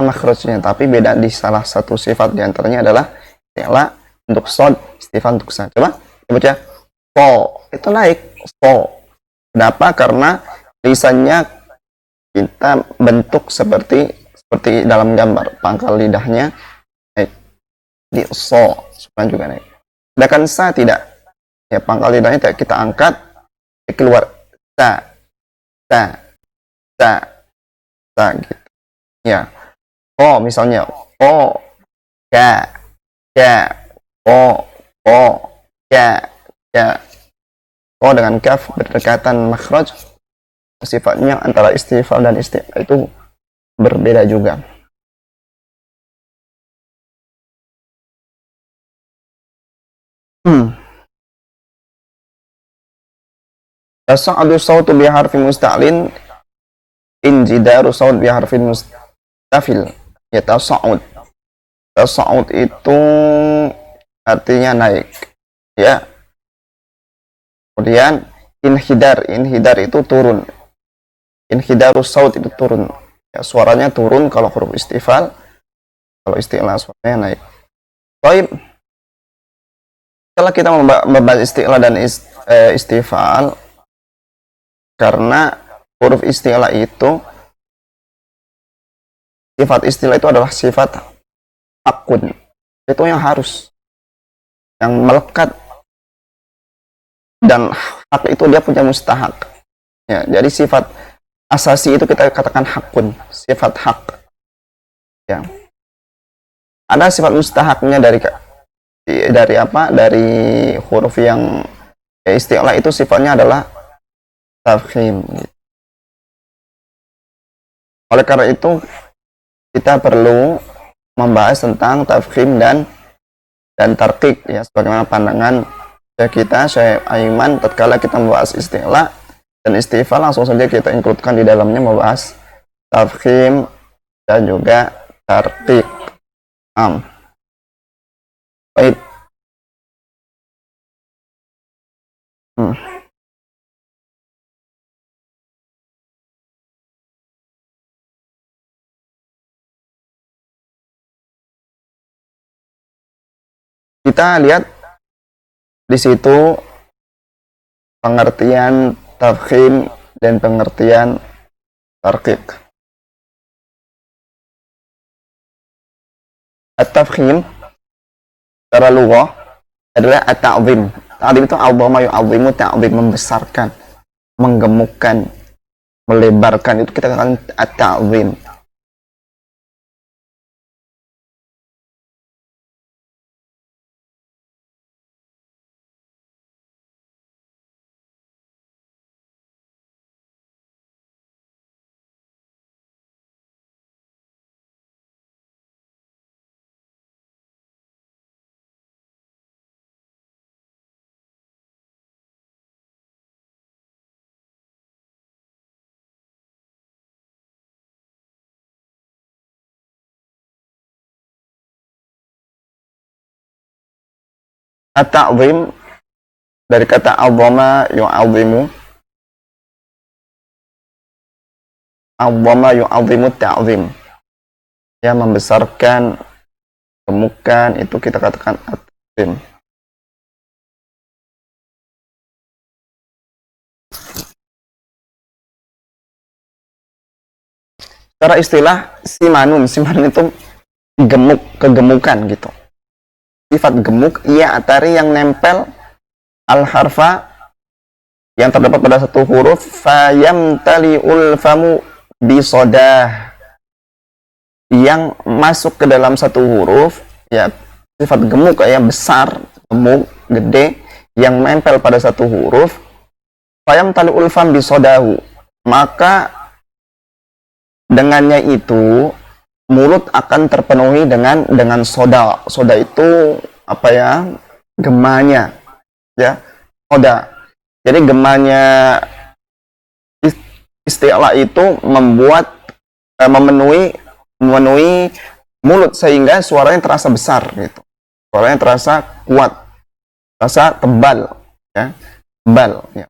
makhrajnya, tapi beda di salah satu sifat diantaranya adalah isti'la untuk shad, istifal untuk sa. Coba baca po, itu naik po. Kenapa? Karena lisannya kita bentuk seperti dalam gambar, pangkal lidahnya naik di so, supaya juga naik. Sedangkan sa tidak, ya pangkal lidahnya tidak kita angkat, keluar sa gitu. Ya, oh misalnya oh ka oh ya oh dengan kaf berdekatan makhraj, sifatnya antara istifal dan isti'la itu berbeda juga. Tasa'adu sautu bi harfin musta'lin, injidaru saut bi harfin mustafil. Ya tasa'ud itu artinya naik, ya. Kemudian inhidar itu turun, inhidarus saut itu turun, ya, suaranya turun kalau huruf istifal. Kalau isti'la suaranya naik. Baik, setelah kita membahas isti'la dan istifal, karena huruf isti'la itu, sifat isti'la itu adalah sifat hakun, itu yang harus, yang melekat, dan hak itu dia punya mustahak, ya. Jadi sifat asasi itu kita katakan hakun, sifat hak, ya. Ada sifat mustahaknya dari apa? Dari huruf yang ya, isti'la itu sifatnya adalah tafkhim. Oleh karena itu kita perlu membahas tentang tafkhim dan tarqiq, ya, sebagaimana pandangan kita Syekh Aiman tatkala kita membahas isti'la dan istifal, langsung saja kita includekan di dalamnya membahas tafkhim dan juga tarqiq. Baik. Kita lihat di situ pengertian tafkhim dan pengertian tarqiq. At-tafkhim secara lughah adalah at-ta'zim. Ta'zim itu a'zama yu'azzimu, ta'zim, membesarkan, menggemukkan, melebarkan, itu kita katakan at-ta'zim. At-ta'zim dari kata a'zama yu'azzimu, a'zama yu'azzimu ta'zim, ya, membesarkan, gemukkan, itu kita katakan at-ta'zim. Secara istilah simanun itu gemuk, kegemukan gitu. Sifat gemuk, ia atari yang nempel al-harfa yang terdapat pada satu huruf, fayamtali'ul famu bisodah, yang masuk ke dalam satu huruf, ya, sifat gemuk kayak besar, gemuk, gede, yang nempel pada satu huruf, fayamtali'ul fam bisodahu, maka dengannya itu mulut akan terpenuhi dengan soda. Soda itu apa ya? Gemanya, ya, soda. Jadi gemanya isti'la itu membuat memenuhi mulut sehingga suaranya terasa besar gitu. Suaranya terasa kuat, terasa tebal, ya, tebal, ya.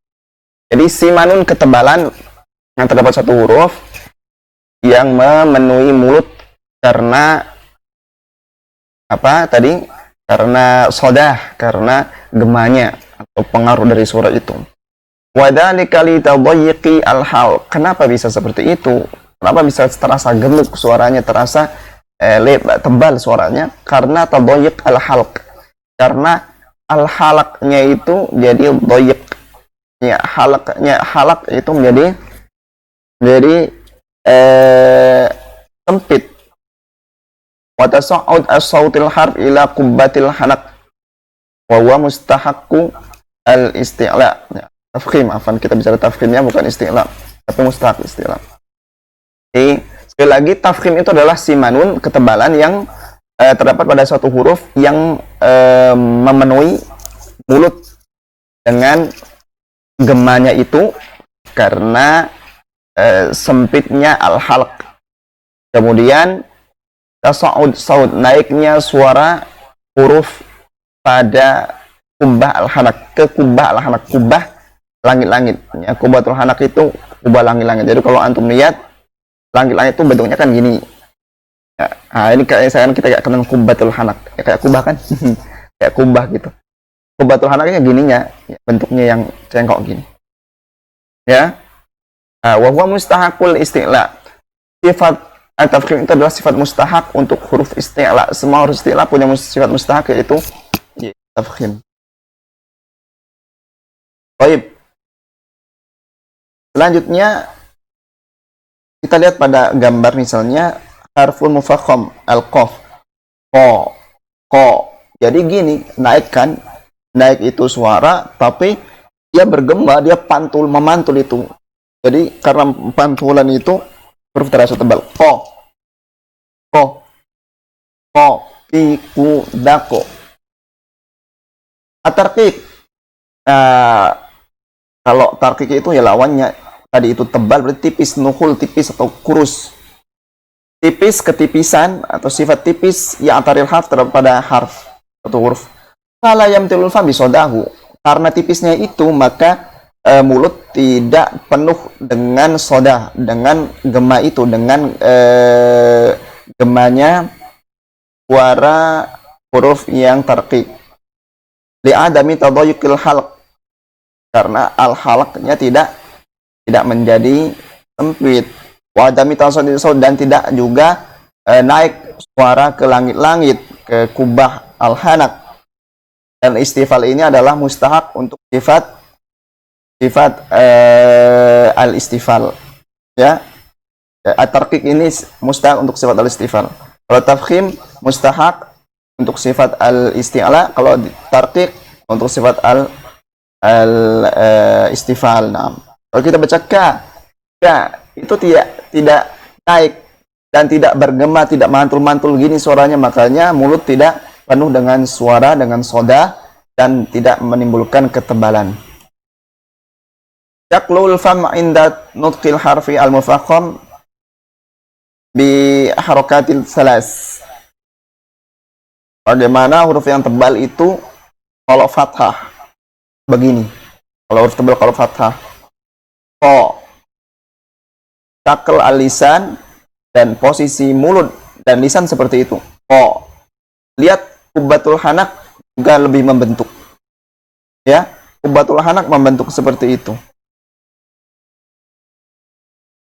Jadi simanun, ketebalan yang terdapat satu huruf yang memenuhi mulut karena apa tadi? Karena sodah, karena gemanya atau pengaruh dari suara itu. Wadzalika litadayyiqi al-hal. Kenapa bisa seperti itu? Kenapa bisa terasa gemuk suaranya, terasa tebal suaranya? Karena tadayyiq al-halq. Karena al-halaqnya itu jadi dayyiq. Ya, halak itu menjadi sempit. Wa tasa'ud as-sautil harf ila qubbatil hanak. Wa huwa mustahaqqu al-isti'la. Ya, tafkhim, afan kita bicara tafkhimnya bukan isti'la, tapi mustahak isti'la. Jadi, sekali lagi tafkhim itu adalah simanun, ketebalan yang terdapat pada suatu huruf yang memenuhi mulut dengan gemanya itu karena sempitnya al-halq. Kemudian tasa'ud saud, naiknya suara huruf pada kubah al-hanak, ke kubah al-hanak, kubah langit-langit. Ya, kubatul hanak itu kubah langit-langit. Jadi kalau antum lihat langit-langit itu bentuknya kan gini. Ya, nah ini kayak saya kita kayak kenal kubatul hanak, ya, kayak kubah kan, kayak kubah gitu. Kubatul hanaknya gininya, ya, bentuknya yang cengkok gini. Ya, wa huwa mustahaqul isti'la. Sifat at-tafkhim itu adalah sifat mustahak untuk huruf isti'la. Semua huruf isti'la punya sifat mustahak, yaitu tafkhim. Baik. Selanjutnya kita lihat pada gambar misalnya harful mufakham al-qaf. Ko. Jadi gini, naik kan? Naik itu suara, tapi dia bergema, dia memantul itu. Jadi karena pantulan itu huruf terasa tebal. Ko, iku, dako. At-tarqiq. Kalau tarqiq itu ya lawannya tadi itu tebal, berarti tipis, nuhul tipis atau kurus. Tipis, ketipisan atau sifat tipis yang antaril harf pada harf atau huruf. Fala yamtilul fam bisodahu. Karena tipisnya itu maka mulut tidak penuh dengan soda, dengan gema itu, dengan gemanya suara huruf yang tarqiq. Li'adami tadayyiqil halq. Karena al-halqnya tidak menjadi sempit. Wadami tasawwur dan tidak juga naik suara ke langit-langit, ke kubah al-hanak. Dan istifal ini adalah mustahak untuk sifat al-istifal. Ya. At-tarqiq ini mustahak untuk sifat al-istifal. Kalau tafkhim mustahak untuk sifat al-isti'la, kalau tarqiq untuk sifat al-istifal. Nah, kalau kita baca ka itu tidak naik dan tidak bergema, tidak mantul-mantul gini suaranya, makanya mulut tidak penuh dengan suara, dengan soda, dan tidak menimbulkan ketebalan. Yaklul fam inda nutqil harfi al-mufakham bi harakatil salas. Bagaimana huruf yang tebal itu kalau fathah begini, kalau huruf tebal kalau fathah. Ko, takel al-lisan, dan posisi mulut dan lisan seperti itu. Ko, lihat kubatul hanak juga lebih membentuk. Ya, kubatul hanak membentuk seperti itu.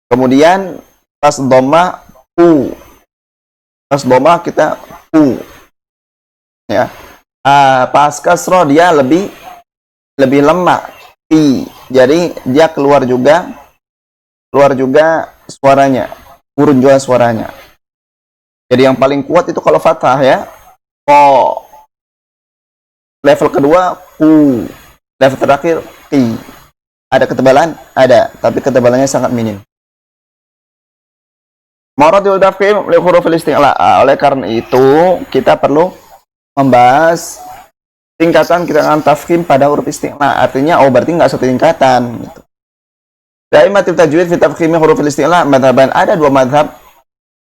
Kemudian pas doma u, pas doma kita u. Ya, pas kasro dia lebih lemah. I, jadi dia keluar juga suaranya, turun juga suaranya. Jadi yang paling kuat itu kalau fathah ya, ko. Level kedua ku, level terakhir ki. Ada ketebalan? Ada, tapi ketebalannya sangat minim. Mawradul tafkhim li hurufil isti'la. Oleh karena itu kita perlu membahas tingkatan kita akan tafkhim pada huruf isti'la. Artinya berarti nggak satu tingkatan gitu. Daimatul tajwid fi tafkhimi hurufil isti'la madhaban. Ada dua madhab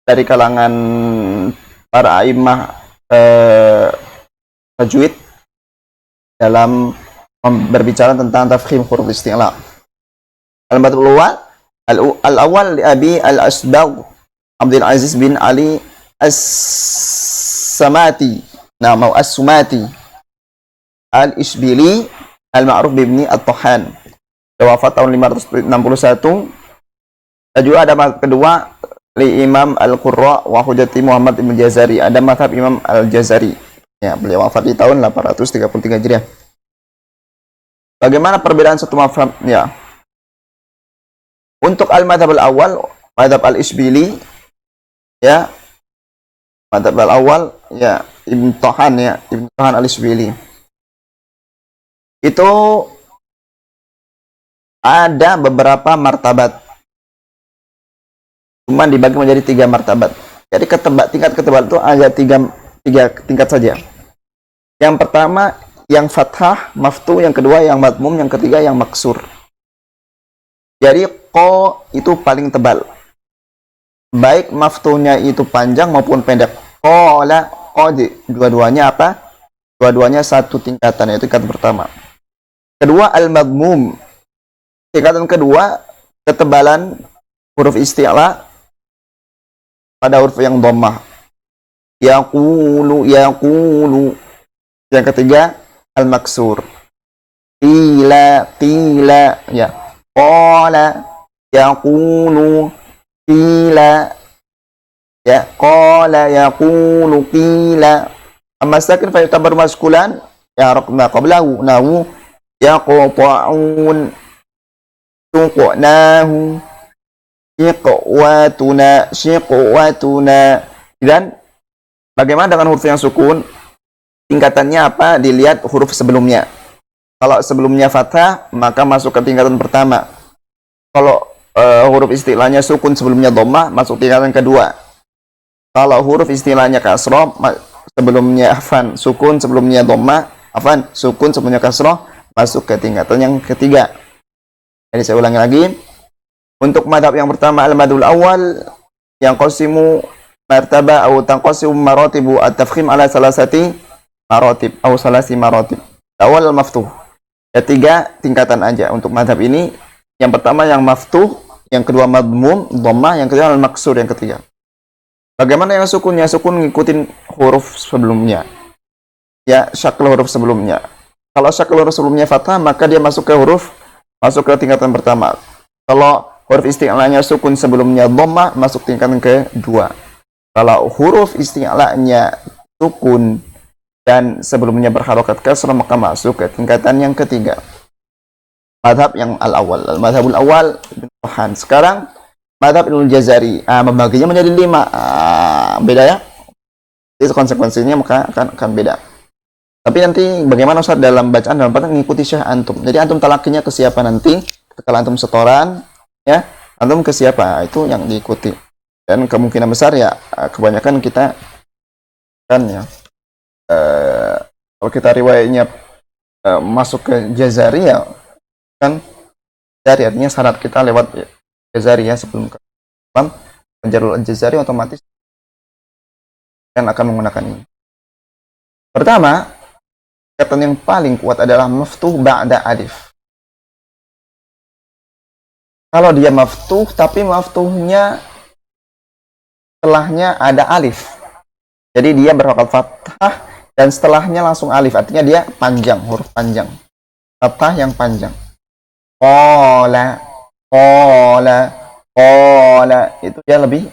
dari kalangan para a'immah tajwid dalam berbicara tentang tafkhim huruf isti'la. Al-madhab al-awwal li Abi al-Asbagh Abdul Aziz bin Ali As-Samati, nama As-Sumati Al-Ishbili Al-Ma'ruf bibni At-Tahan, wafat tahun 561. Dan juga ada mazhab kedua li Imam Al-Qurra wa Hujjati Muhammad Ibn Jazari, ada mazhab Imam Al-Jazari. Ya, beliau wafat di tahun 833 Hijriah. Bagaimana perbedaan satu mazhab? Ya. Untuk al-madhab al-awwal, madhab al-Ishbili, ya, madhab al-awwal, ya, Ibn Tahan, ya, Ibn Tahan al-Ishbili. Itu ada beberapa martabat, cuma dibagi menjadi 3 martabat. Jadi tingkat ketebal itu ada tiga tingkat saja. Yang pertama yang fathah, maftuh, yang kedua yang madmum, yang ketiga yang maksur. Jadi ko itu paling tebal, baik maftuhnya itu panjang maupun pendek. Kola, dua-duanya apa? Dua-duanya satu tingkatan, yaitu tingkatan pertama. Kedua al-madmum, tingkatan kedua ketebalan huruf isti'la pada huruf yang dhammah. Yaqulu. Yang ketiga al-maksur. Qila, ya. Qala, yaqulu, qila, ya. Qala, yaqulu, qila. Amma sakin fa yutabar maskulan, ya raqna qablahu nahu yaqta'un, tuqnahu, syiqwatuna. Dan bagaimana dengan huruf yang sukun? Tingkatannya apa? Dilihat huruf sebelumnya. Kalau sebelumnya fathah, maka masuk ke tingkatan pertama. Kalau huruf istilahnya sukun sebelumnya dhammah, masuk tingkatan kedua. Kalau huruf istilahnya kasroh, sebelumnya sukun sebelumnya dhammah, sukun sebelumnya kasroh, masuk ke tingkatan yang ketiga. Jadi saya ulangi lagi. Untuk madhab yang pertama al-madhul awal, yang qasimu martaba atau tanqasimu maratibu at-tafkhim ala salasati maratib atau salasi maratib. Awal al-maftuh. Ya, 3 tingkatan aja untuk madhab ini. Yang pertama yang maftuh, yang kedua madmum, dhammah, yang ketiga al-maksur, yang ketiga. Bagaimana yang sukun? Yang sukun ngikutin huruf sebelumnya. Ya, syakl huruf sebelumnya. Kalau syakl huruf sebelumnya fathah, maka dia masuk ke tingkatan pertama. Kalau huruf isti'lanya sukun sebelumnya dhammah, masuk tingkatan kedua. Kalau huruf isti'lanya sukun dan sebelumnya berharokat kasrah, maka masuk ke tingkatan yang ketiga. Madhab yang al-awwal, al-madhabul awal Ibn Tahan. Sekarang madhab Ibn Jazari, membaginya menjadi 5. Beda ya. Jadi konsekuensinya maka akan beda. Tapi nanti bagaimana Ustaz dalam bacaan ngikuti syekh antum. Jadi antum talakinya ke siapa nanti? Kalau antum setoran, ya, antum ke siapa? Itu yang diikuti. Dan kemungkinan besar ya kebanyakan kita kan ya kalau kita riwayatnya masuk ke Jazari, ya kan Jazari, artinya syarat kita lewat Jazari ya, sebelum ke penjarul Jazari otomatis kan akan menggunakan ini. Pertama, kata yang paling kuat adalah maftuh ba'da alif. Kalau dia maftuh tapi maftuhnya setelahnya ada alif, jadi dia berharokat fathah dan setelahnya langsung alif, artinya dia panjang, huruf panjang, fathah yang panjang. Qala, itu dia lebih,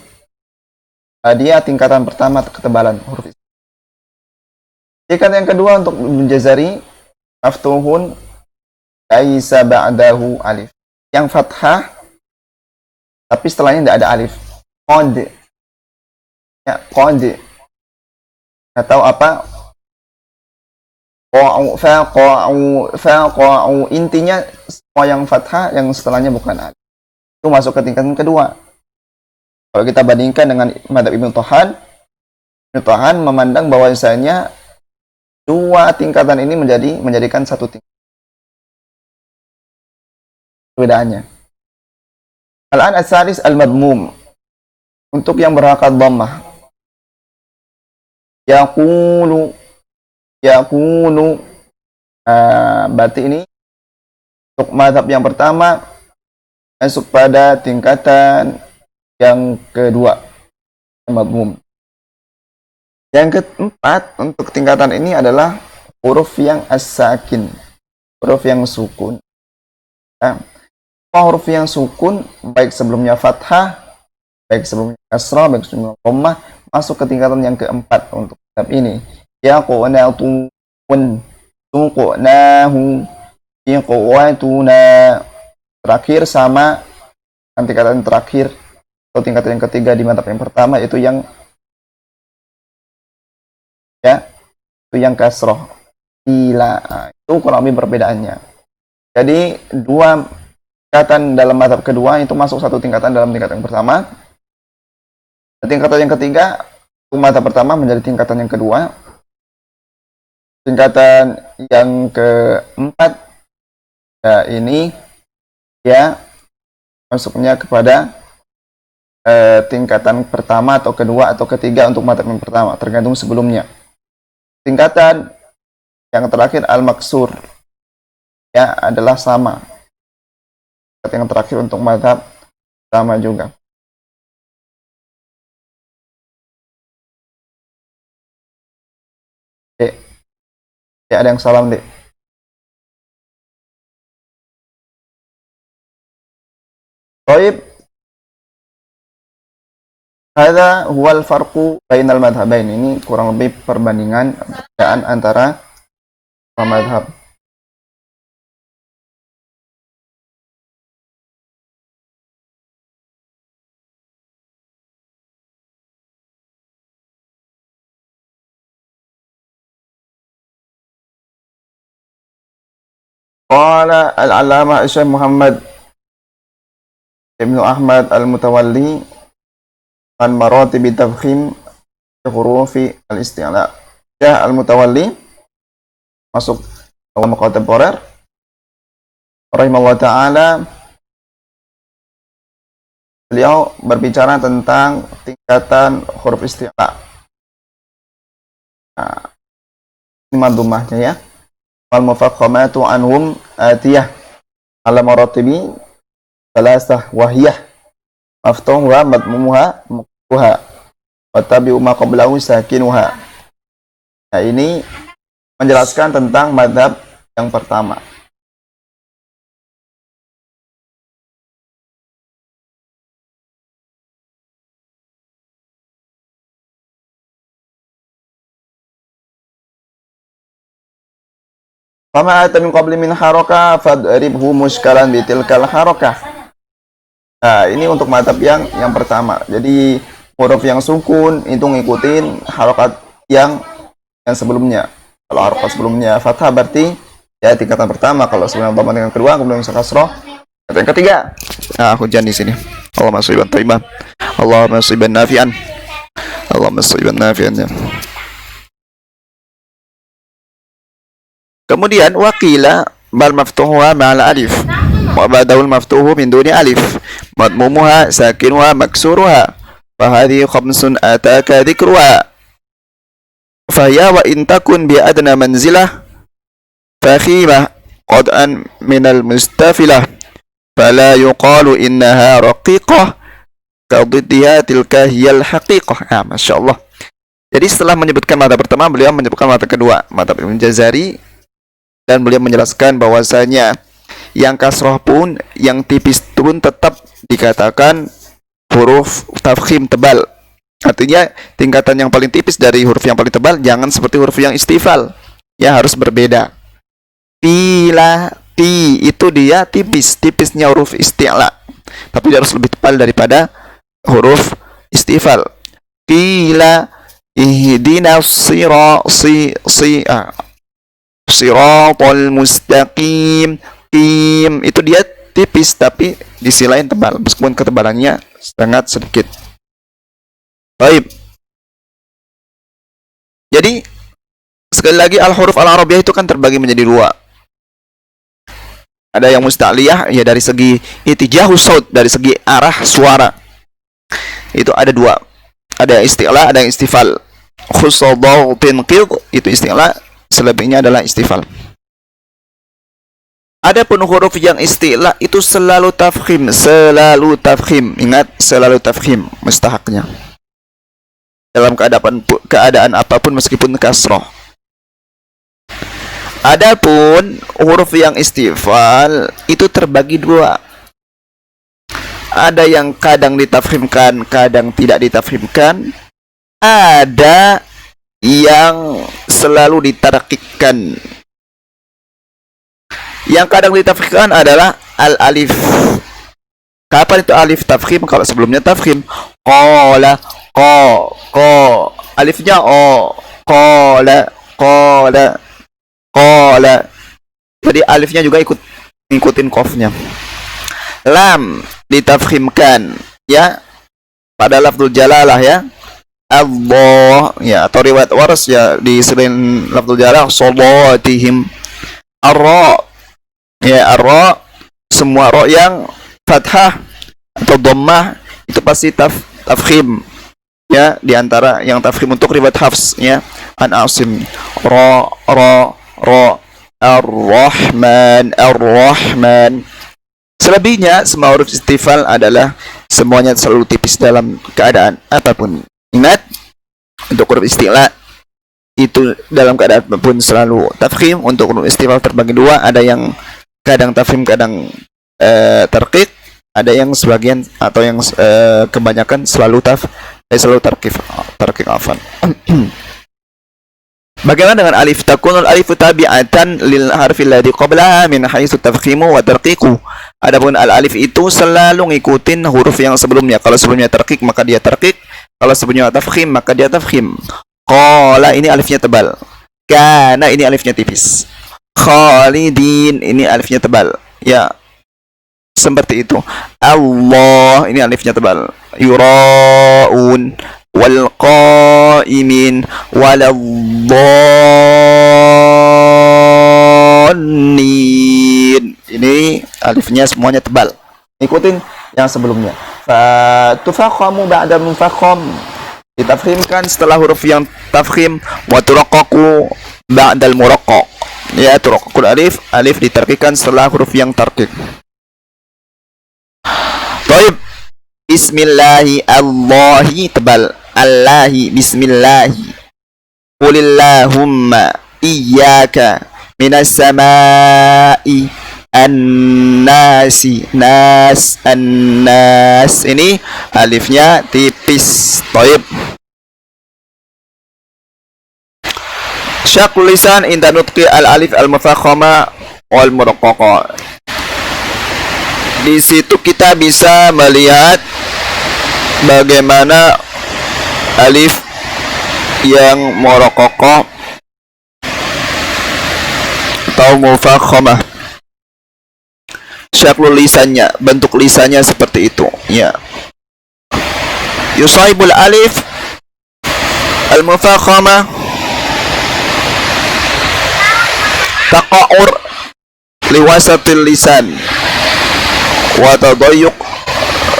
dia tingkatan pertama ketebalan huruf. Tingkatan yang kedua untuk Jazari, maftuhun laisa ba'dahu alif, yang fathah tapi setelahnya tidak ada alif. Qad, ya, qad, atau apa, qa'u, intinya semua yang fathah yang setelahnya bukan alif itu masuk ke tingkatan kedua. Kalau kita bandingkan dengan madhab Ibn Tahan memandang bahwasanya 2 tingkatan ini menjadikan satu tingkatan. Perbedaannya. Al-an as-salis al-madmum, untuk yang berharokat dhammah. Yaqulu, berarti ini untuk madhab yang pertama masuk pada tingkatan yang kedua, madmum. Yang keempat untuk tingkatan ini adalah huruf yang as-sakin, huruf yang sukun. Nah, huruf yang sukun baik sebelumnya fathah, baik sebelumnya kasrah, baik sebelumnya dhammah, masuk ke tingkatan yang keempat untuk kitab ini. Yaqnatun, tuqnahu, iqwatuna. Terakhir sama tingkatan terakhir atau tingkatan yang ketiga di madhab yang pertama itu yang kasroh ila. Itu kurang lebih perbedaannya. Jadi dua tingkatan dalam madhab kedua itu masuk satu tingkatan dalam tingkatan yang pertama. Tingkatan yang ketiga madhab pertama menjadi tingkatan yang kedua. Tingkatan yang keempat ini masuknya kepada tingkatan pertama atau kedua atau ketiga untuk madhab yang pertama, tergantung sebelumnya. Tingkatan yang terakhir al-maksur adalah sama. Tingkatan yang terakhir untuk madhab sama juga. Dek, ada yang salam, Dek. Baik. Hadza huwal farqu bainal madhhabain. Ini kurang lebih perbandingan perbedaan antara dua madhab. Qala al-'allamah Syekh Muhammad Ibnu Ahmad al-Mutawalli an maratib tafkhim hurufi al-isti'la. Ya, al-Mutawalli masuk dalam kontemporer rahimahullah ta'ala. Beliau berbicara tentang tingkatan huruf isti'la. Nah, ini madhumahnya ya. Wal mufakhamatu anhum atiyah ala maratibi salasah wahiyah maftuhuha madmumuha muktuha wa tabi'u ma qablahu sakinuha. Nah, ini menjelaskan tentang madhab yang pertama. Fama ata min qabli min haraka fadribhu muskalan bitilkal harakah. Nah, ini untuk madhab yang pertama. Jadi huruf yang sukun itu ngikutin harokat yang sebelumnya. Kalau harokat sebelumnya fathah berarti ya tingkatan pertama. Kalau sebelumnya dhamma tingkatan kedua, kemudian kasroh tingkatan yang ketiga. Nah, hujan di sini. Allahumma shayban thayyiban. Allahumma shayban nafi'an. Allahumma shayban nafi'an. Kemudian waqila bal maftuhuha ma'al alif wa ba'dahu maftuhu min duni alif madmumuha sakinuha maksuruha fa hadhihi khamsun ataka dzikruha fa ya wa in takun bi adna manzilah fakhimah qad'an min al mustafilah fala yuqalu innaha raqiqah kadiddiha tilka hiyal haqiqah. Nah, masyaallah. Jadi setelah menyebutkan madhab pertama, beliau menyebutkan madhab kedua, madhab Ibnu Jazari. Dan beliau menjelaskan bahwasanya yang kasroh pun, yang tipis pun tetap dikatakan huruf tafkhim tebal. Artinya tingkatan yang paling tipis dari huruf yang paling tebal jangan seperti huruf yang istifal. Ya, harus berbeda. Pila, ti itu dia tipisnya huruf isti'la. Tapi dia harus lebih tebal daripada huruf istifal. Pila ihdinas siratal mustaqim. Tim itu dia tipis tapi di sisi lain tebal meskipun ketebalannya sangat sedikit. Baik. Jadi sekali lagi al-huruf al-arabiyah itu kan terbagi menjadi dua. Ada yang musta'liyah ya dari segi itijahus saut, dari segi arah suara. Itu ada dua. Ada yang isti'la, ada yang istifal. Khusadau tinqid itu isti'la, selebihnya adalah istifal. Ada pun huruf yang isti'la itu selalu tafkhim. Ingat, selalu tafkhim mustahaknya. dalam keadaan apapun meskipun kasroh. Adapun huruf yang istifal itu terbagi dua. Ada yang kadang ditafkhimkan, kadang tidak ditafkhimkan. Ada yang selalu ditarkikkan. Yang kadang ditafkhimkan adalah al-alif. Kapan itu alif tafkhim? Kalau sebelumnya tafkhim. Qala, ko. Alifnya o. Qala. Jadi alifnya juga ngikutin qafnya. Lam ditafkhimkan ya pada lafzul jalalah ya. Allah ya, atau riwayat waras ya di selain lafzul jalalah salatihim. Ar-ra ya, ar-ra semua ra yang fathah atau dhammah itu pasti tafkhim ya, di antara yang tafkhim untuk riwayat Hafs ya, an Asim ra ar-rahman. Selebihnya semua huruf istifal adalah semuanya selalu tipis dalam keadaan apapun. Ingat, untuk huruf istila itu dalam keadaan apapun selalu tafkhim. Untuk huruf istifal terbagi dua, ada yang kadang tafkhim kadang tarqiq, ada yang sebagian atau yang kebanyakan selalu tarqiq afan. Bagaimana dengan alif? Takunul alifu tabi'atan lil harfi alladhi qablaha min haitsu tafkhimu wa tarqiqu. Adapun al-alif itu selalu ngikutin huruf yang sebelumnya. Kalau sebelumnya tarqiq maka dia tarqiq, kalau sebelumnya tafkhim maka dia tafkhim. Qala ini alifnya tebal. Kana ini alifnya tipis. Khalidin ini alifnya tebal. Ya. Seperti itu. Allah ini alifnya tebal. Yuraun wal qaimin waladhdallin. Ini alifnya semuanya tebal. Ikutin yang sebelumnya. Fatufakhamu ba'da mufakham. Ditafkhimkan setelah huruf yang tafkhim. Wa turaqqaqu ba'dal muraqqaq. Ya, turaqqaqul alif ditarqiqkan setelah huruf yang tarqiq. Baik. Bismillahi Allahi tebal. Allahi bismillahi. Qulillahumma iyyaka minas samai an-nasi an-nas. Ini alifnya tipis. Baik. Syaqul lisan inda nutqi al-alif al-mufakhama wal muraqqaqa. Di situ kita bisa melihat bagaimana alif yang muraqqaqah atau mufakhamah. Syaklul lisannya, bentuk lisannya seperti itu ya. Yusaibul alif al-mufakhamah taqa'ur liwasatil lisan wa tadayyuq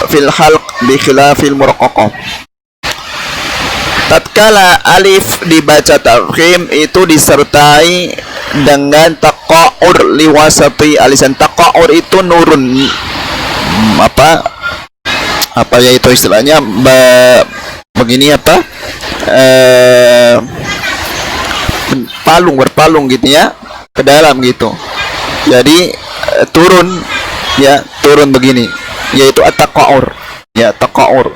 fil halq bi khilafil muraqqaqah. Tatkala alif dibaca tafkhim itu disertai dengan taqa'ur liwasati alisan. Taqa'ur itu nurun apa ya itu istilahnya begini apa berpalung gitu ya ke dalam gitu. Jadi turun ya, turun begini, yaitu at-taqa'ur ya, taqa'ur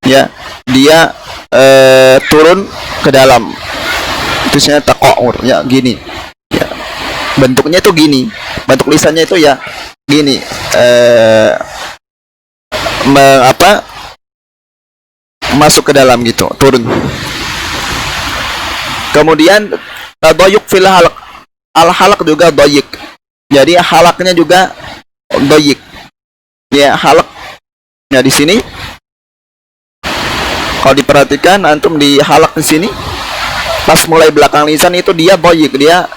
ya, dia turun ke dalam, itu istilahnya taqa'ur ya, gini ya, bentuknya itu gini, bentuk lisannya itu ya gini, masuk ke dalam gitu, turun. Kemudian tadayyuq fil halq, al-halq juga dayyik, jadi halaknya juga dayyik ya, halak. Nah di sini kalau diperhatikan antum di halak di sini pas mulai belakang lisan itu dia dayyik, dia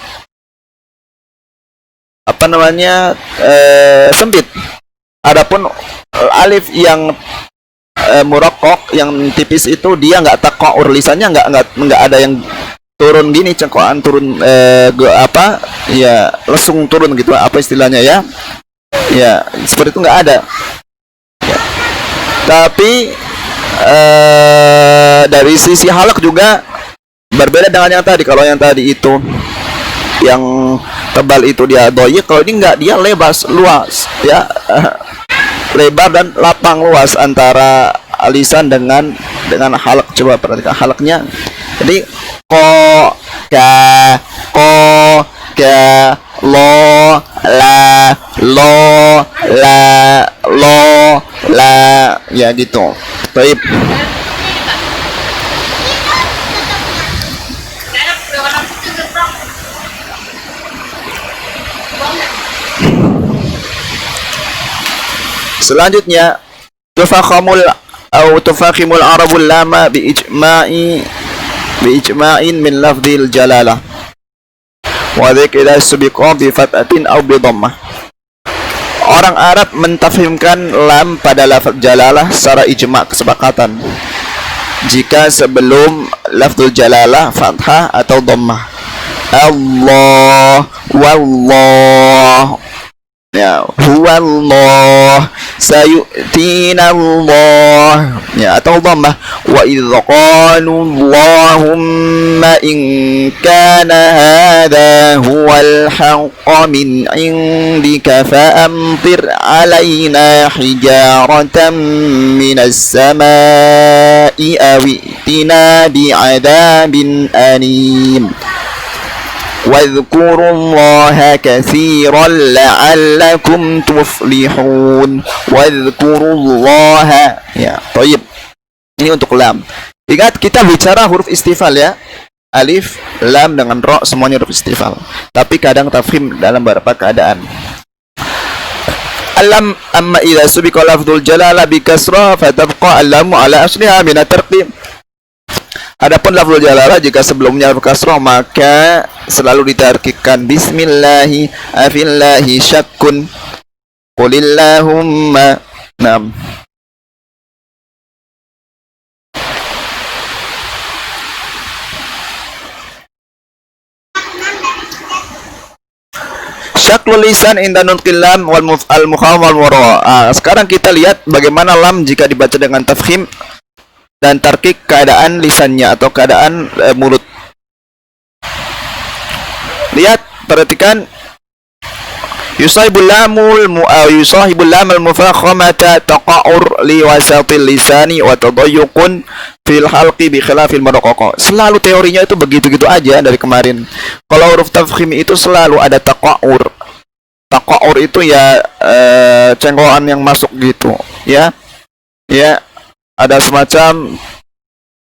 apa namanya sempit. Adapun alif yang muraqqaq yang tipis itu dia nggak taqa'ur, lisannya nggak ada yang turun gini, cengkokan turun apa ya, lesung turun gitu, apa istilahnya ya. Ya, seperti itu nggak ada. Ya. Tapi dari sisi halak juga berbeda dengan yang tadi. Kalau yang tadi itu yang tebal itu dia doyik, kalau ini enggak, dia luas ya, lebar dan lapang luas antara lisan dengan halak. Coba perhatikan halaknya. Jadi ka lo la ya gitu. Baik. Selanjutnya tufakhimul arabul lama biijma'in min lafdhil jalalah wa dzikra subiqa bi fathatin aw bi dhammah. Orang Arab mentafhimkan lam pada lafaz jalalah secara ijma' kesepakatan jika sebelum lafzul jalalah fathah atau dhammah. Allah wallah ya, huwallah, sayu'tina Allah ya, atau dhammah. Wa idz qalu Allahumma in kana hadha huwal haqqa min indika fa amtir alaina hijaratan minas samai aw i'tina bi'adabin alim. واذكروا الله كثيرا لعلكم تفلحون. واذكروا الله ya. Baik. Ini untuk lam. Ingat kita bicara huruf istifal ya. Alif, lam dengan ro semuanya huruf istifal. Tapi kadang tafkhim dalam beberapa keadaan. Alam amma idza subiqa lafdzul jalalah bi kasrah fatabqa alamu ala asliha min at-tarqib. Adapun lafzul jalalah jika sebelumnya kasrah maka selalu ditarkikkan. Bismillahi afillahi syakkun qulillahumma nam. Syaklul lisan inda nutqil lam wal al-mukhawam wal mura. Sekarang kita lihat bagaimana lam jika dibaca dengan tafkhim dan tarkik keadaan lisannya atau keadaan mulut. Lihat, perhatikan. Yusahibul lamul mufakhamata taqa'ur li wasatil lisani wa tadayyuqun fil halqi bi khilafil maraqqaq. Selalu teorinya itu begitu-gitu aja dari kemarin. Kalau huruf tafkhim itu selalu ada taqa'ur. Taqa'ur itu ya cengkokan yang masuk gitu, ya. Ya. Ada semacam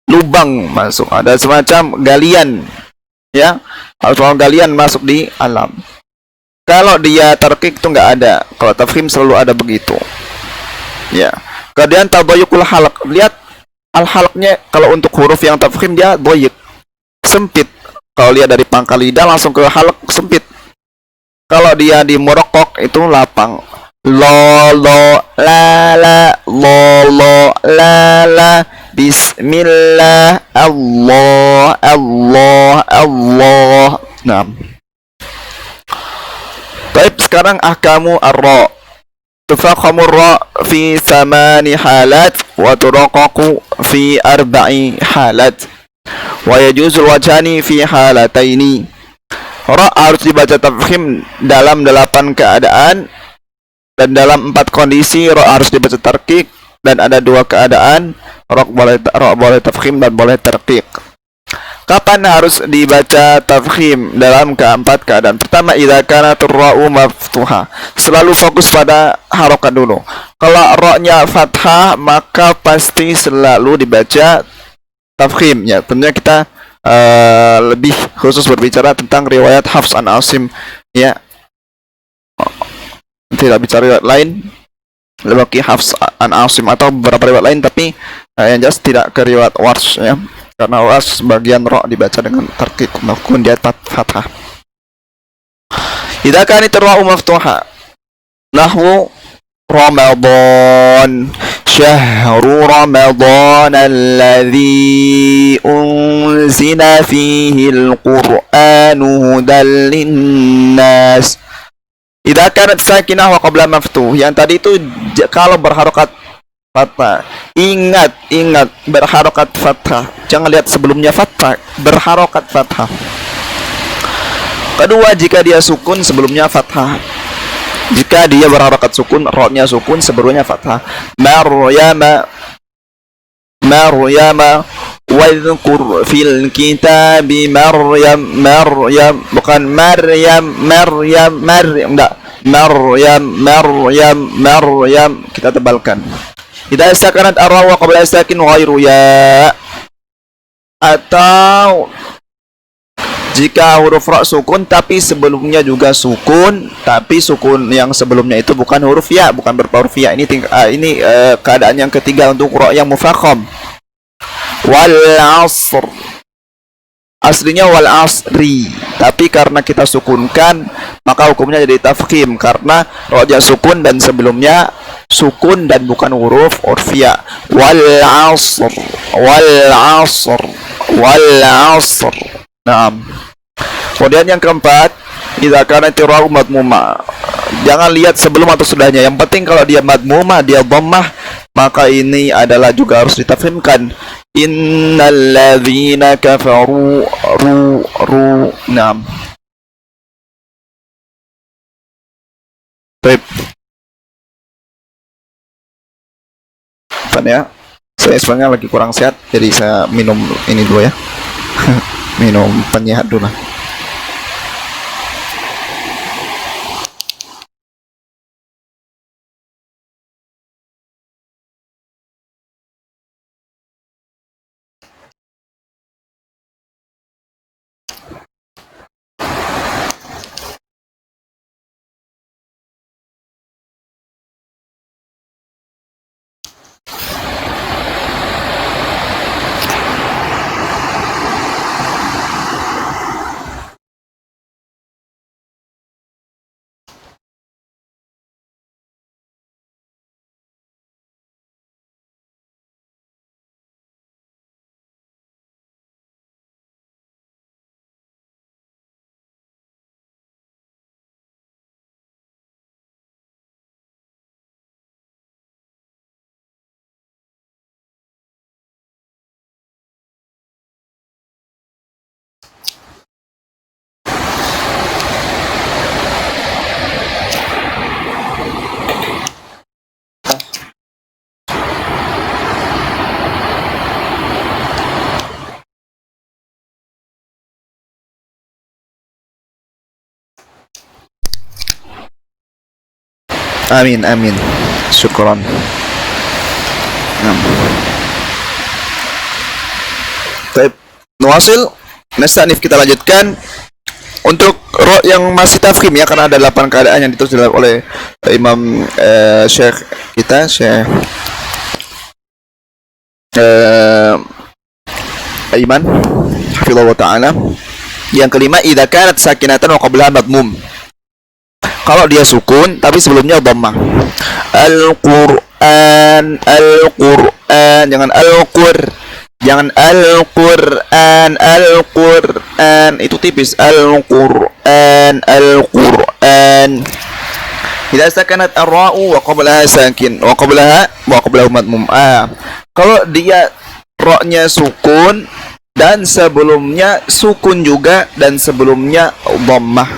lubang masuk, ada semacam galian ya, kalau galian masuk di alam. Kalau dia tarkik itu nggak ada, kalau tafkhim selalu ada begitu ya. Kemudian tadayyuqul halq, lihat al-halqnya kalau untuk huruf yang tafkhim dia dhayyik, sempit. Kalau lihat dari pangkal lidah langsung ke halq sempit. Kalau dia di muraqqaq itu lapang. Lo la la bismillah Allah. Nah. Baik, sekarang ahkamu ar-ra. Tufakhamu ar-ra fi 8 halat wa turaqaqu fi 4 halat. Wa yajuzul wajhani fi halataini. Ra harus dibaca tafkhim dalam 8 keadaan. Dan dalam 4 kondisi ro harus dibaca tarkik, dan ada 2 keadaan ro boleh tafkhim dan boleh tarkik. Kapan harus dibaca tafkhim? Dalam keempat keadaan. Pertama, idza kanat ra-u maftuha. Selalu fokus pada harokat dulu. Kalau ro-nya fathah maka pasti selalu dibaca tafkhim ya. Tentunya kita lebih khusus berbicara tentang riwayat Hafs an Asim ya. Tidak bicara riwayat lain lebih Hafs an Asim atau beberapa riwayat lain, tapi yang jelas tidak ke riwayat Warsh ya, karena Warsh sebagian ro dibaca dengan tarkik mafkun di atas fathah. Idza kanat ra-u maftuha nahwu Ramadan, syahru Ramadan alladzi unzila fihi al-Qur'anu hudan lin-nas. Idza kanat sakinah wa qabla maftuh. Yang tadi itu kalau berharokat fathah. Ingat berharokat fathah. Jangan lihat sebelumnya fathah, berharokat fathah. Kedua, jika dia sukun sebelumnya fathah. Jika dia berharokat sukun, ra-nya sukun, sebelumnya fathah. Maryama wadhkur fil kitabi Maryam, bukan Maryam, enggak. Maryam, kita tebalkan. Idza sakanat ar-ra wa qabla sakin ghairu ya, atau jika huruf ra sukun tapi sebelumnya juga sukun, tapi sukun yang sebelumnya itu bukan huruf ya, bukan berupa huruf ya. Ini keadaan yang ketiga untuk ra yang mufakham. Wal asr, aslinya wal asri, tapi karena kita sukunkan maka hukumnya jadi tafkhim karena ra sukun dan sebelumnya sukun dan bukan huruf ya. Wal asr, wal asr, wal asr. Naam. Kemudian yang keempat, idza kanat ra madmumah. Jangan lihat sebelum atau sudahnya. Yang penting kalau dia madmumah, dia dhammah, maka ini adalah juga harus ditafhimkan. Innal ladzina kafaru ru. Naam. Baik. Ya, saya sebenarnya lagi kurang sehat, jadi saya minum ini dulu ya. Minum penyehat dulu. Amin, amin. Syukran. Baik, nuwasil. Nastanif, kita lanjutkan untuk ra yang masih tafkhim ya, karena ada 8 keadaan yang ditulis oleh Imam Syekh kita, Syekh Aiman hafizallahu ta'ala. Yang kelima, idza kanat sakinatan wa qablaha madmum. Kalau dia sukun tapi sebelumnya dhammah. Al-Qur'an, jangan al-Qur, jangan Al-Qur'an, itu tipis. Al-Qur'an. Idza sakanat ar-ra'u wa qablaha sakin wa qablahu madmum. Kalau dia ra-nya sukun dan sebelumnya sukun juga dan sebelumnya dhammah.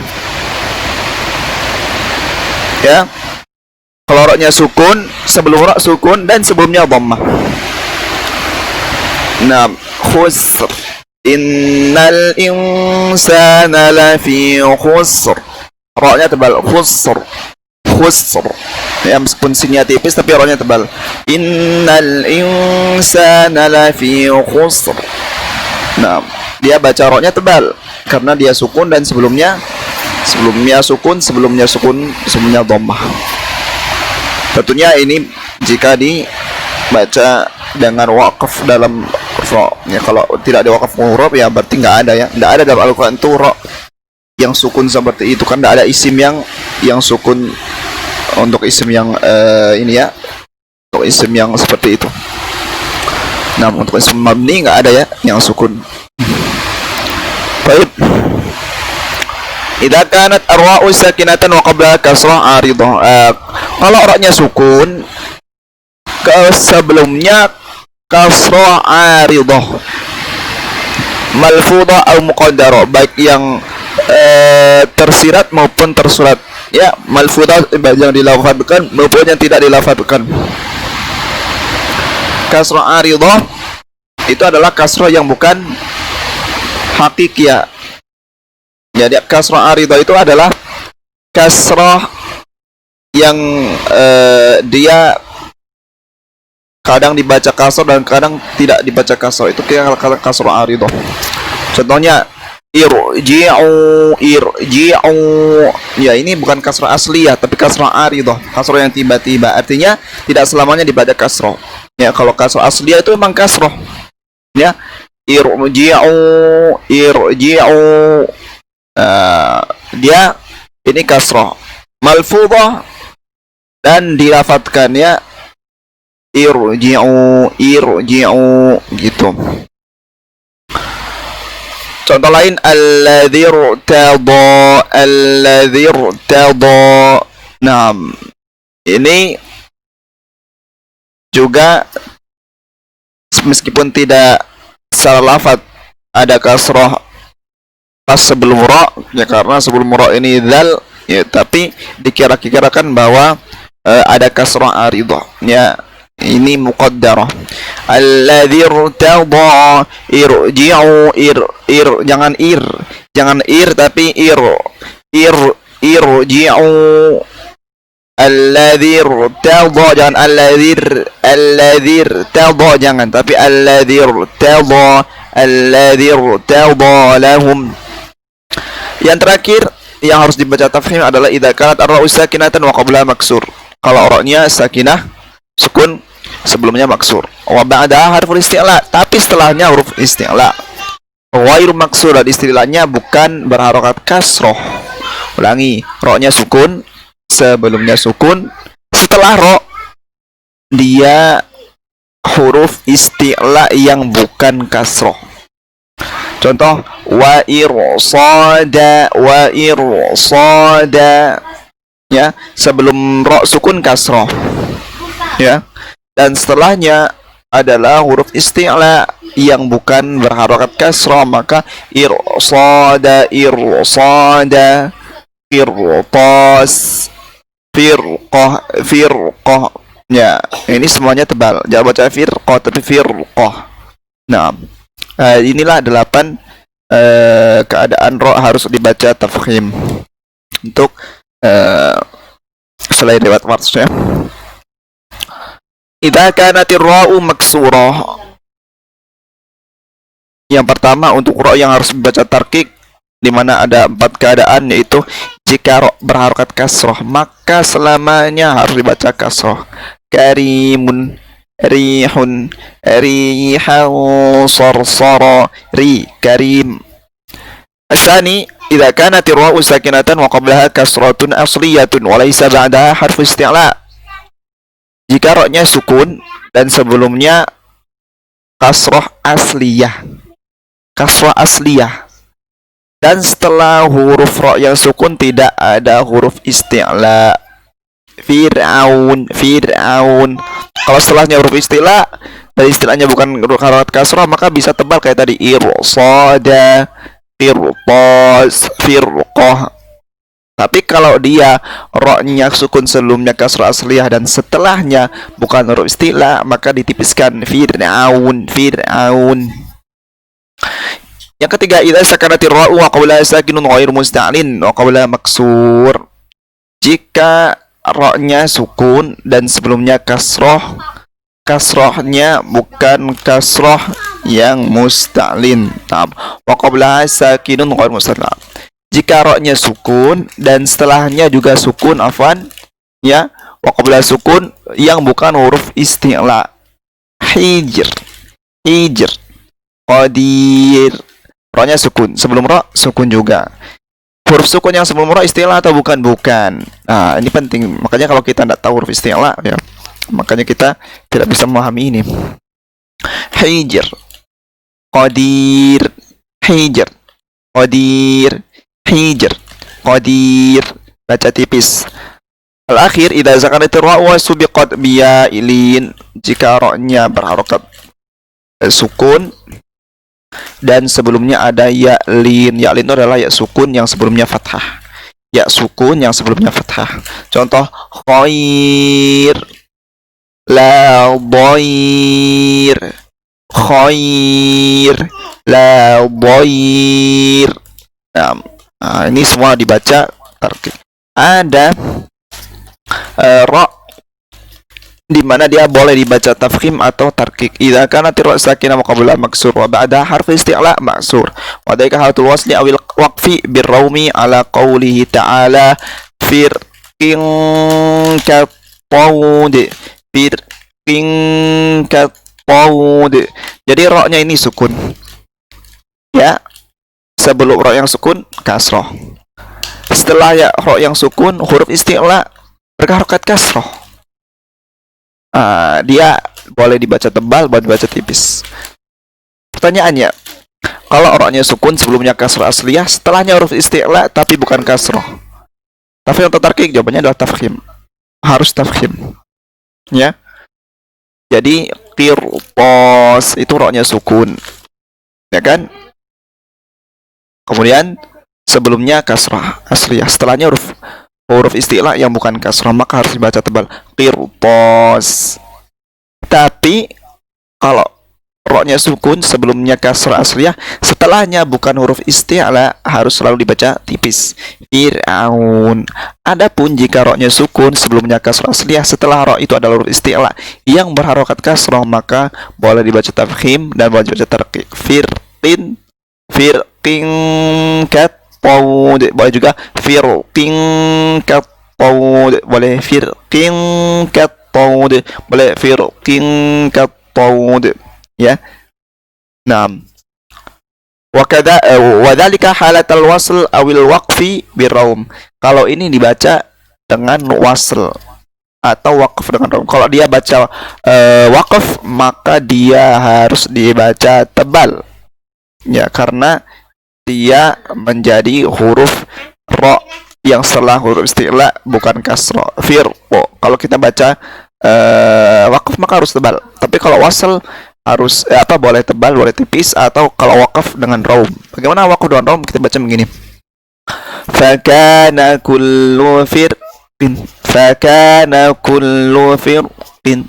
Ya, kalau ra-nya sukun, sebelum ra sukun dan sebelumnya dhammah. Nah, khusr, innal insana lafi khusr, ra-nya tebal, khusr. Ya, meskipun sinnya tipis tapi ra-nya tebal. Innal insana lafi khusr. Nah, dia baca ra-nya tebal karena dia sukun dan sebelumnya sukun, sebelumnya dhammah. Tentunya ini jika dibaca dengan waqaf dalam ra. Ya, kalau tidak ada waqaf huruf ya berarti nggak ada ya. Nggak ada dalam Al-Quran itu ra yang sukun seperti itu, kan nggak ada isim yang sukun untuk isim yang ini ya, untuk isim yang seperti itu. Nah, untuk isim mabni nggak ada ya yang sukun. Baik. Idza kanat ar-ra'u sakinatan wa qablaha kasrah aridah. Kalau ra-nya sukun sebelumnya kasrah aridah malfudhah atau muqaddarah, baik yang tersirat maupun tersurat. Ya, malfudhah yang dilafadzkan maupun yang tidak dilafadzkan. Kasrah aridah itu adalah kasrah yang bukan hakikiyah. Jadi kasrah aridah itu adalah kasrah yang dia kadang dibaca kasrah dan kadang tidak dibaca kasrah. Itu kayak kasrah aridah. Contohnya irji'u. Ya, ini bukan kasrah asliyah tapi kasrah aridah, kasrah yang tiba-tiba. Artinya tidak selamanya dibaca kasrah. Ya, kalau kasrah asliyah itu memang kasrah. Ya, irji'u. Dia ini kasrah malfudhah dan dilafadzkan ya irji'u gitu. Contoh lain alladzi irtada. Nah, ini juga meskipun tidak secara lafadz ada kasrah pas sebelum ra, ya karena sebelum ra ini dzal ya, tapi dikira-kirakan bahwa ada kasrah aridah ya, ini muqaddarah. Alladzi irtada irji'u jangan tapi irji'u. Alladzi irtada jangan alladzi irtada jangan, tapi alladzi irtada lahum. Yang terakhir yang harus dibaca tafkhim adalah idza kanat ar-ra'u sakinatan wa qablaha maksur. Kalau ra-nya sakinah sukun sebelumnya maksur. Wa ba'daha harful isti'la, tapi setelahnya huruf isti'la. Ghairu maksur, dan istilahnya bukan berharokat kasroh. Ulangi, ra-nya sukun sebelumnya sukun, setelah ra dia huruf isti'la yang bukan kasroh. Contoh wa irsada ya, sebelum ra sukun kasroh ya, dan setelahnya adalah huruf isti'la yang bukan berharokat kasroh, maka irsada firqas firqah ya, ini semuanya tebal, jangan baca firqah tapi firqah. Nah, inilah 8 keadaan ra harus dibaca tafkhim untuk selain riwayat warsh ya. Idza kanatir ra'u maksurah. Yang pertama untuk ra yang harus dibaca tarkik, di mana ada 4 keadaan, yaitu jika ra berharokat kasroh maka selamanya harus dibaca kasroh. Karimun, rihun, rihan, sarsara, karim. Asani idza kanat ar-ra'u sakinatan wa qablaha kasratun asliyatun wa laysa ba'daha harfu isti'la. Jika ra-nya sukun dan sebelumnya kasrah asliyah. Dan setelah huruf ra yang sukun tidak ada huruf isti'la. Fir'aun. Kalau setelahnya huruf isti'la dan istilahnya bukan harokat kasrah, maka bisa tebal kayak tadi irsada, firqas, firqah. Tapi kalau dia ra-nya sukun sebelumnya kasrah asliyah dan setelahnya bukan huruf isti'la, maka ditipiskan fir'aun. Yang ketiga, idza sakanatir ra'u wa qablaha sakinun ghairu musta'lin wa qablaha maksur. Jika ra-nya sukun dan sebelumnya kasrah, kasrahnya bukan kasrah yang musta'lin. Wa qablaha sakinun ghairu musta'lin. Jika ra-nya sukun dan setelahnya juga sukun, ya, wa qablaha sukun yang bukan huruf isti'la. Hijr, qadir. Ra-nya sukun, sebelum ra sukun juga. Huruf sukun yang sebelum ra isti'la atau bukan? Bukan. Nah, ini penting. Makanya kalau kita tidak tahu huruf isti'la ya, makanya kita tidak bisa memahami ini. Hijr, qadir, qadir. Baca tipis. Al-akhir idza zakanat ra wa subiqat biya ilin, jika ra-nya berharokat sukun dan sebelumnya ada ya lin. Ya lin itu adalah ya sukun yang sebelumnya fathah. Ya sukun yang sebelumnya fathah. Contoh khair, la dhair, khair, la dhair. Nah, ini semua dibaca tarkik. Ada ra di mana dia boleh dibaca tafkhim atau tarkik. Idza kanat ra sakinah wa qabla maksur wa ba'da harf isti'la maksur. Wa dhalika halatul wasli awil waqfi birrawmi ala qawlihi ta'ala firqin katawud, firqin katawud. Jadi ra-nya ini sukun. Ya. Sebelum ra yang sukun kasrah. Setelah ya ra yang sukun huruf isti'la berharokat kasrah. Dia boleh dibaca tebal, boleh dibaca tipis. Pertanyaannya, kalau ra-nya sukun sebelumnya kasrah asliyah, setelahnya huruf isti'la tapi bukan kasrah, tafkhim atau tarkik? Jawabannya adalah tafkhim. Harus tafkhim. Ya. Jadi qirtas itu ra-nya sukun. Ya kan? Kemudian sebelumnya kasrah asliyah, setelahnya huruf isti'la yang bukan kasrah, maka harus dibaca tebal, qirtas. Tapi kalau ra-nya sukun sebelumnya kasrah asliyah, setelahnya bukan huruf isti'la, harus selalu dibaca tipis, fir'aun. Adapun jika ra-nya sukun sebelumnya kasrah asliyah, setelah ra itu adalah huruf isti'la yang berharokat kasrah, maka boleh dibaca tafkhim dan boleh dibaca tarqiq. Firqin katawud, boleh juga firqin katawud, boleh firqin katawud, boleh firqin katawud. Ya. Naam. Wa dzalika halatal wasl awil waqfi birraum. Kalau ini dibaca dengan wasl atau waqf dengan raum. Kalau dia baca waqf, maka dia harus dibaca tebal. Ya, karena dia menjadi huruf ra yang setelah huruf isti'la bukan kasra. Firqo. Kalau kita baca waqaf maka harus tebal. Tapi kalau wasl harus boleh tebal, boleh tipis, atau kalau waqaf dengan raum. Bagaimana waqaf dengan raum? Kita baca begini. Fakana kullu firqin, fakana kullu firqin,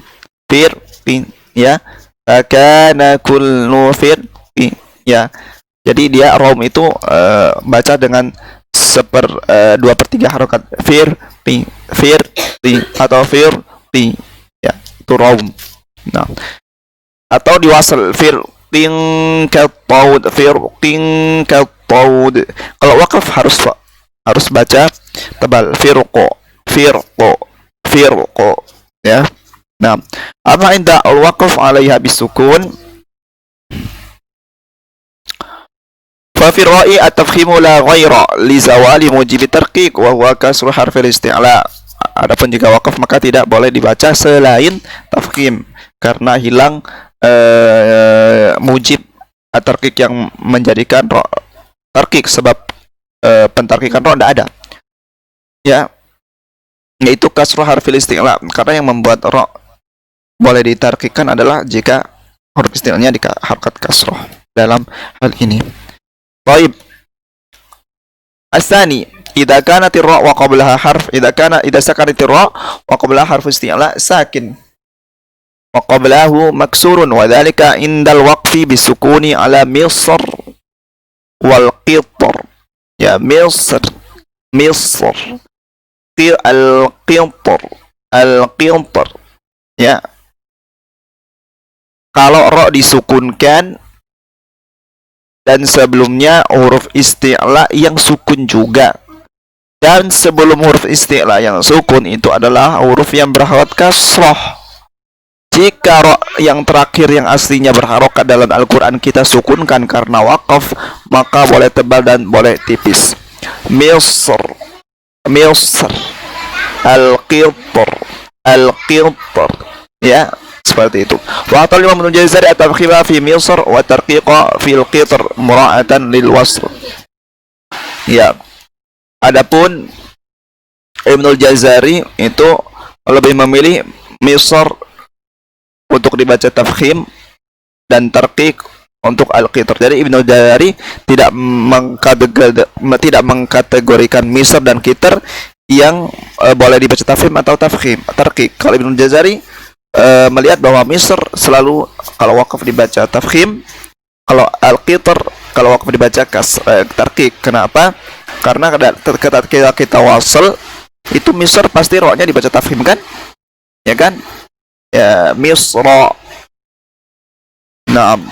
ya. Fakana kullu firqin. Ya, jadi dia raum itu baca dengan 2/3 harokat, firti atau firti, ya, itu raum. Nah, atau diwasal firtin katawud, firtin katawud. Kalau waqaf harus baca tebal, firqo, ya. Nah, amma inda al-waqf 'alaiha bisukun, ففي الرأي التفخيم لا غير لزوال موجب الترقيق وهو كسر حرف الاستعلاء. Adapun jika wakaf maka tidak boleh dibaca selain tafkhim karena hilang mujib at-tarqiq yang menjadikan ra tarqiq, sebab pentarqiqan ra tidak ada. Ya, yaitu kasrah harfil isti'la, karena yang membuat ra boleh ditarqiqkan adalah jika huruf isti'lanya diharokat kasrah dalam hal ini. Baik. Asani, idza kanat ra wa qablaha harf, idza sakanat ra wa qablaha harf isti'la sakin wa qablahu maksurun, wa dzalika indal waqfi bisukuni ala misr wal qitr. Ya, misr al-qitr. Ya. Kalau ra disukunkan dan sebelumnya huruf isti'la yang sukun juga, dan sebelum huruf isti'la yang sukun itu adalah huruf yang berharokat kasrah. Jika ra yang terakhir yang aslinya berharokat dalam Al-Quran kita sukunkan karena waqaf, maka boleh tebal dan boleh tipis. Misr, al-qitr, ya, seperti itu. Wa atal Imam Ibnu Jazari at-tafkhima fi Misr wa tarqiqa fil qitr mura'atan lil wasl. Ya. Adapun Ibnul Jazari itu lebih memilih misr untuk dibaca tafkhim dan tarqiq untuk al-qitr. Jadi Ibnu Jazari tidak mengkategorikan misr dan qitr yang boleh dibaca tafkhim atau tarqiq. Kalau Ibnu Jazari melihat bahwa misr selalu kalau waqaf dibaca tafkhim, kalau al-qitr kalau waqaf dibaca tarqiq. Kenapa? Karena ketika kita wasl itu misr pasti ro-nya dibaca tafkhim kan? Ya kan? Ya, misra. Naam.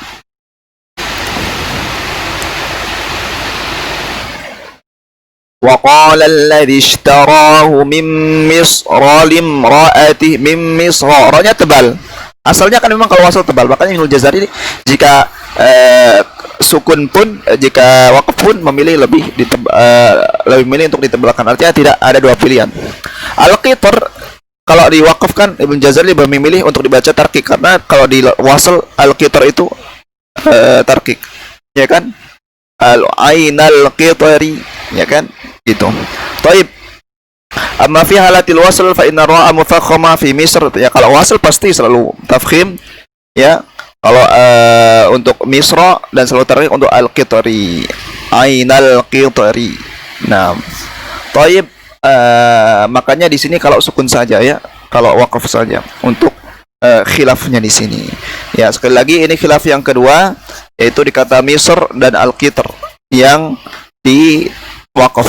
Wa qala alladhi ishtarahu min misra limra'atihi min misra. Ro-nya tebal. Asalnya kan memang kalau wasl tebal. Makanya Ibnu Jazari jika sukun pun jika waqaf pun memilih lebih memilih untuk ditebalkan. Artinya tidak ada dua pilihan. Al-qitr kalau diwakafkan Ibnu Jazari lebih memilih untuk dibaca tarqiq karena kalau di wasl al-qitr itu tarqiq, ya kan? Al-ainal qitri, ya kan? Gitu. Taib. Amma fi halatil wasl fa inna ra'a mufakhama fi misr. Ya kalau wasl pasti selalu tafkhim, ya. Kalau untuk misra dan selalu tarqiq untuk al-qitri. Ainal qitri. Nah. Taib. Makanya di sini kalau sukun saja ya, kalau waqaf saja untuk khilafnya di sini. Ya, sekali lagi ini khilaf yang kedua yaitu di kata misr dan al-qitr yang di waqaf.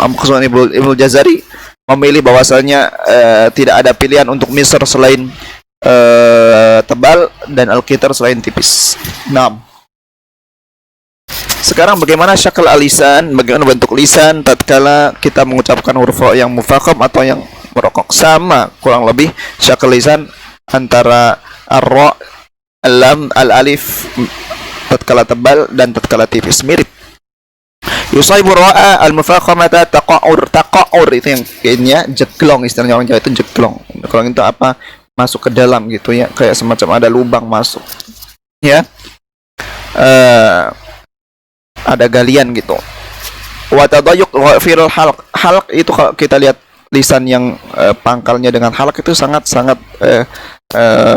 Maksudnya Ibnu Jazari memilih bahwasanya tidak ada pilihan untuk misr selain tebal dan al-qitr selain tipis. 6. Sekarang bagaimana syakal al-lisan, bagaimana bentuk lisan tatkala kita mengucapkan huruf yang mufakham atau yang merokok. Sama kurang lebih syakal lisan antara ar-ra, al-lam, al-alif tatkala tebal dan tatkala tipis, mirip. Yusaibu ra'a al-mufakhamata taqa'ur itu yang kayaknya jeglong, istilahnya orang Jawa itu jeglong. Kalau itu apa? Masuk ke dalam gitu ya, kayak semacam ada lubang masuk. Ya. Ada galian gitu. Wa tadayyuq fil halq itu kalau kita lihat lisan yang pangkalnya dengan halq itu sangat-sangat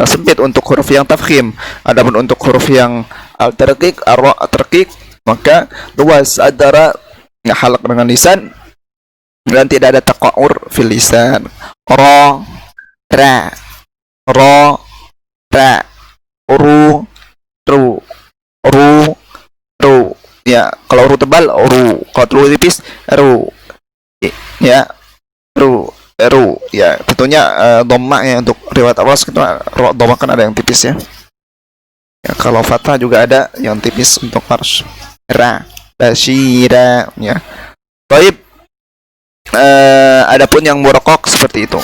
sempit untuk huruf yang tafkhim. Adapun untuk huruf yang al-tarqiq, ar-ra tarqiq, maka luas antara halq dengan lisan dan tidak ada taqa'ur fil lisan. Ra, ra, ra, ra, ru, ru, ru, ru. Ya, kalau ru tebal ru, kalau ru tipis ru. Ya, ru, ru. Ya, tentunya dhamma ya untuk riwayat awas kita dhamma kan ada yang tipis ya. Ya, kalau fathah juga ada yang tipis untuk farsh. Ra, basyira ya. Baik. Adapun yang muraqqaq seperti itu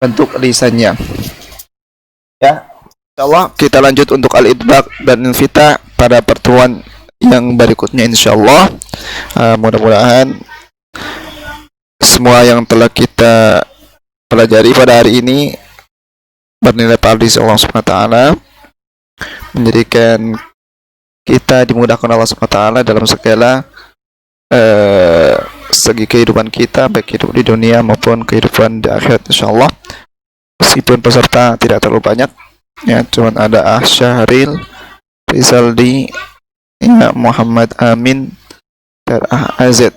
bentuk lisannya. Ya. Insyaallah kita lanjut untuk al-idbaq dan infita pada pertemuan yang berikutnya insyaallah. Mudah-mudahan semua yang telah kita pelajari pada hari ini bernilai pahala di Allah Subhanahu wa taala, menjadikan kita dimudahkan Allah Subhanahu wa taala dalam segala segi kehidupan kita, baik hidup di dunia maupun kehidupan di akhirat insyaallah. Meskipun peserta tidak terlalu banyak ya, cuma ada Syahril, Rizaldi, ya, Muhammad Amin dan AZ.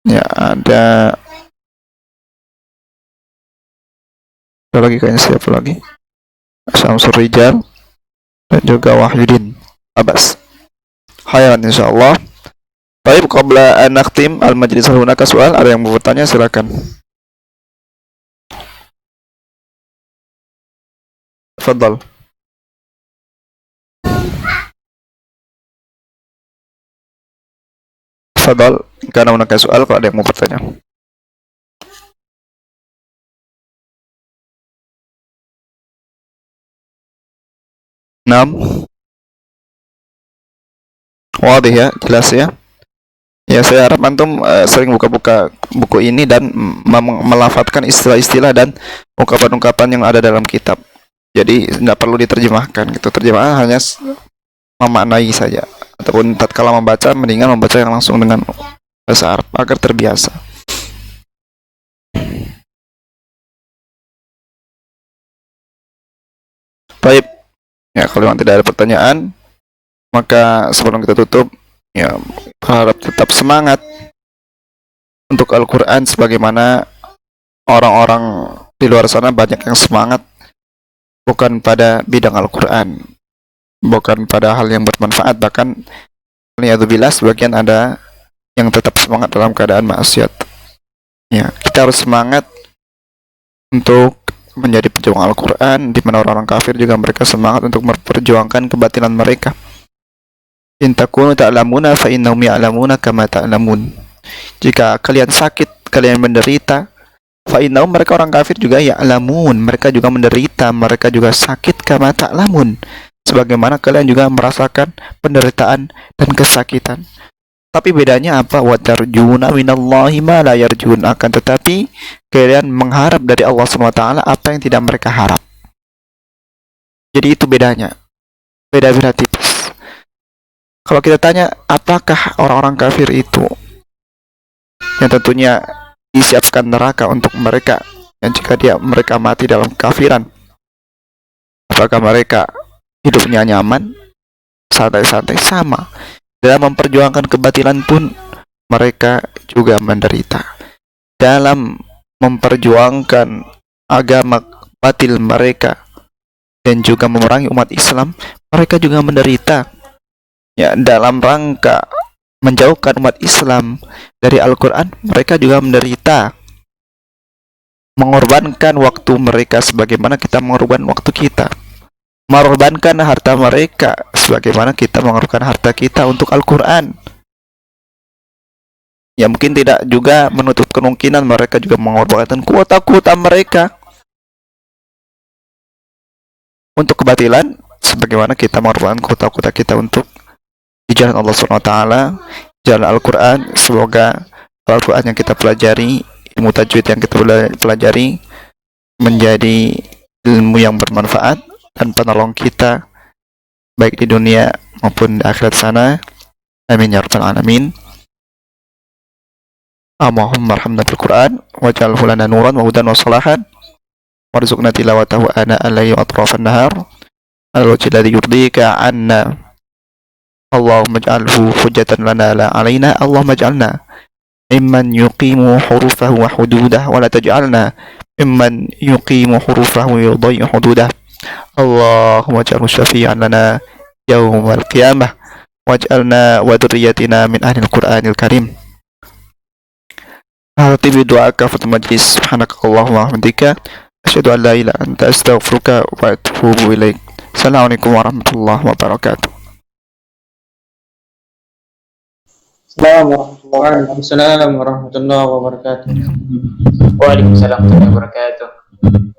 Ya, ada lagi kayaknya, siapa lagi? Syamsur Rijal dan juga Wahyudin Abbas. Khairan insyaallah. Baik, qabla an nakhtim al-majlis hunaka soal, ada yang mau bertanya silakan. Tafadhal. Tafadhal, karena hunaka soal, kalau ada yang mau bertanya. Naam. Wadih ya, jelas ya. Ya, saya harap antum sering buka-buka buku ini dan melafadzkan istilah-istilah dan ungkapan-ungkapan yang ada dalam kitab. Jadi tidak perlu diterjemahkan gitu. Terjemahan hanya memaknai saja. Ataupun tatkala membaca, mendingan membaca yang langsung dengan bahasa Arab agar terbiasa. Ya, kalau memang tidak ada pertanyaan, maka sebelum kita tutup, ya, harap tetap semangat untuk Al-Quran sebagaimana orang-orang di luar sana banyak yang semangat bukan pada bidang Al-Quran, bukan pada hal yang bermanfaat, bahkan waliyadzubillah sebagian ada yang tetap semangat dalam keadaan maksiat. Ya, kita harus semangat untuk menjadi pejuang Al-Quran, di mana orang-orang kafir juga mereka semangat untuk memperjuangkan kebatilan mereka. In takunu ta'lamuna fa innahum ya'lamuna kama ta'lamun. Jika kalian sakit, kalian menderita, fa innahum, mereka orang kafir juga ya'lamun, mereka juga menderita, mereka juga sakit kama ta'lamun, sebagaimana kalian juga merasakan penderitaan dan kesakitan. Tapi bedanya apa? Wa tarjuna minallahi ma la yarjun. Akan tetapi kalian mengharap dari Allah SWT apa yang tidak mereka harap. Jadi itu bedanya. Beda-beda tipis. Kalau kita tanya, apakah orang-orang kafir itu yang tentunya disiapkan neraka untuk mereka, yang jika mereka mati dalam kafiran, apakah mereka hidupnya nyaman, santai-santai? Sama. Dalam memperjuangkan kebatilan pun mereka juga menderita. Dalam memperjuangkan agama batil mereka dan juga memerangi umat Islam, mereka juga menderita. Ya, dalam rangka menjauhkan umat Islam dari Al-Quran, mereka juga menderita. Mengorbankan waktu mereka sebagaimana kita mengorbankan waktu kita. Mengorbankan harta mereka sebagaimana kita mengorbankan harta kita untuk Al-Quran. Ya, mungkin tidak juga menutup kemungkinan mereka juga mengorbankan kuota-kuota mereka untuk kebatilan sebagaimana kita mengorbankan kuota-kuota kita untuk di jalan Allah SWT, jalan Al-Quran. Semoga Al-Quran yang kita pelajari, ilmu tajwid yang kita pelajari menjadi ilmu yang bermanfaat dan penolong kita baik di dunia maupun di akhirat sana. Amin ya rabbal alamin. Allahumma arhamna bil Qur'an waj'alhu lana nuran wa hudan wa salahan warzuqna tilawatahu ana al-layli wa atrafan nahar al-wajhi alladhi yurdika 'anna. Allahumma ij'alhu hujjatan lana la 'alaina. Allahumma ij'alna mimman yuqimu hurufahu wa hududah wa la taj'alna mimman yuqimu hurufahu wa yudayyi'u hududah. Allahumma ij'alhu syafi'an lana yaumal qiyamah waj'alna wa dzurriyyatina min ahlil Qur'anil Karim. Hati bidu'aka fatul majlis. Subhanakallahumma wa bihamdika asyhadu an la ilaha illa anta astaghfiruka wa atubu ilaik. Assalamualaikum warahmatullahi wabarakatuh. Waalaikumsalam warahmatullahi wabarakatuh. Waalaikumsalam warahmatullahi wabarakatuh.